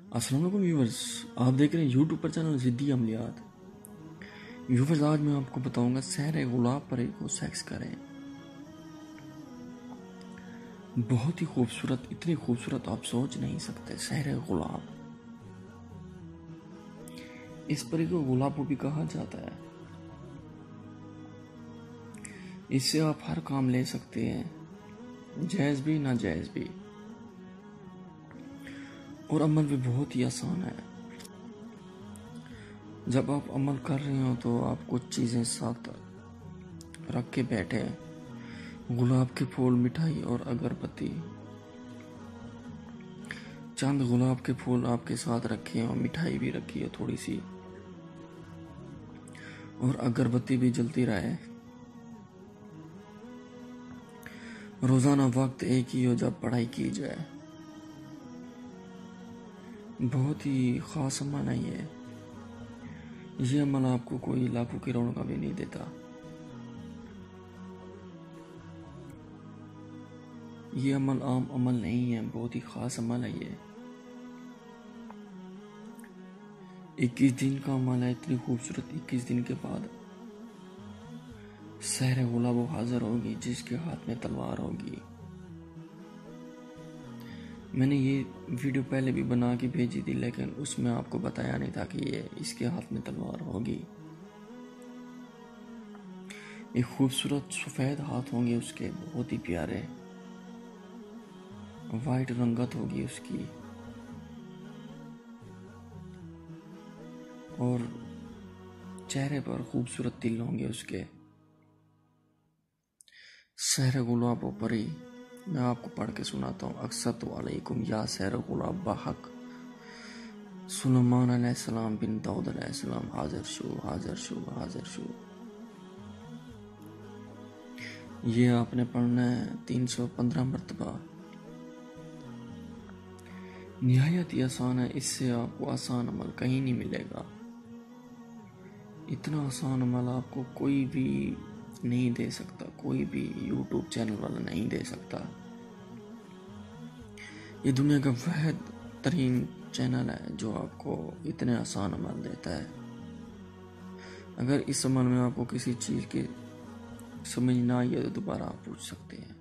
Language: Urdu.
السلام علیکم ویورز، آپ دیکھ رہے ہیں یوٹیوب پر چینل ضدی عملیات۔ ویورز، آج میں آپ کو بتاؤں گا سحر گلاب پر کو سیکس کریں۔ بہت ہی خوبصورت، اتنی خوبصورت آپ سوچ نہیں سکتے سحر گلاب۔ اس پری کو گلاب کو بھی کہا جاتا ہے۔ اس سے آپ ہر کام لے سکتے ہیں، جائز بھی ناجائز بھی، اور عمل بھی بہت ہی آسان ہے۔ جب آپ عمل کر رہے ہو تو آپ کچھ چیزیں ساتھ رکھ کے بیٹھے، گلاب کے پھول، مٹھائی اور اگربتی۔ چند گلاب کے پھول آپ کے ساتھ رکھے اور مٹھائی بھی رکھی ہے تھوڑی سی، اور اگربتی بھی جلتی رہے۔ روزانہ وقت ایک ہی ہو جب پڑھائی کی جائے۔ بہت ہی خاص عمل ہے یہ عمل آپ کو کوئی لاکھوں کروڑوں کا بھی نہیں دیتا۔ یہ عمل عام عمل نہیں ہے، بہت ہی خاص عمل ہے یہ۔ 21 دن کا عمل ہے، اتنی خوبصورت۔ 21 دن کے بعد سحر گلاب وہ حاضر ہوگی جس کے ہاتھ میں تلوار ہوگی۔ میں نے یہ ویڈیو پہلے بھی بنا کے بھیجی تھی، لیکن اس میں آپ کو بتایا نہیں تھا کہ یہ اس کے ہاتھ میں تلوار ہوگی۔ ایک خوبصورت سفید ہاتھ ہوں گے اس کے، بہت ہی پیارے، وائٹ رنگت ہوگی اس کی، اور چہرے پر خوبصورت تل ہوں گے اس کے۔ سحر گلاب و پری، میں آپ کو پڑھ کے سناتا ہوں۔ اقسط علیکم یا سحر گلاب بحق، سلیمان علیہ السلام بن داؤد علیہ السلام، حاضر شو حاضر شو حاضر شو۔ یہ آپ نے پڑھنا ہے 315 مرتبہ۔ نہایت ہی آسان ہے، اس سے آپ کو آسان عمل کہیں نہیں ملے گا۔ اتنا آسان عمل آپ کو کوئی بھی نہیں دے سکتا، کوئی بھی یوٹیوب چینل والا نہیں دے سکتا۔ یہ دنیا کا واحد ترین چینل ہے جو آپ کو اتنے آسان عمل دیتا ہے۔ اگر اس عمل میں آپ کو کسی چیز کی سمجھ نہ آئی ہے تو دوبارہ آپ پوچھ سکتے ہیں۔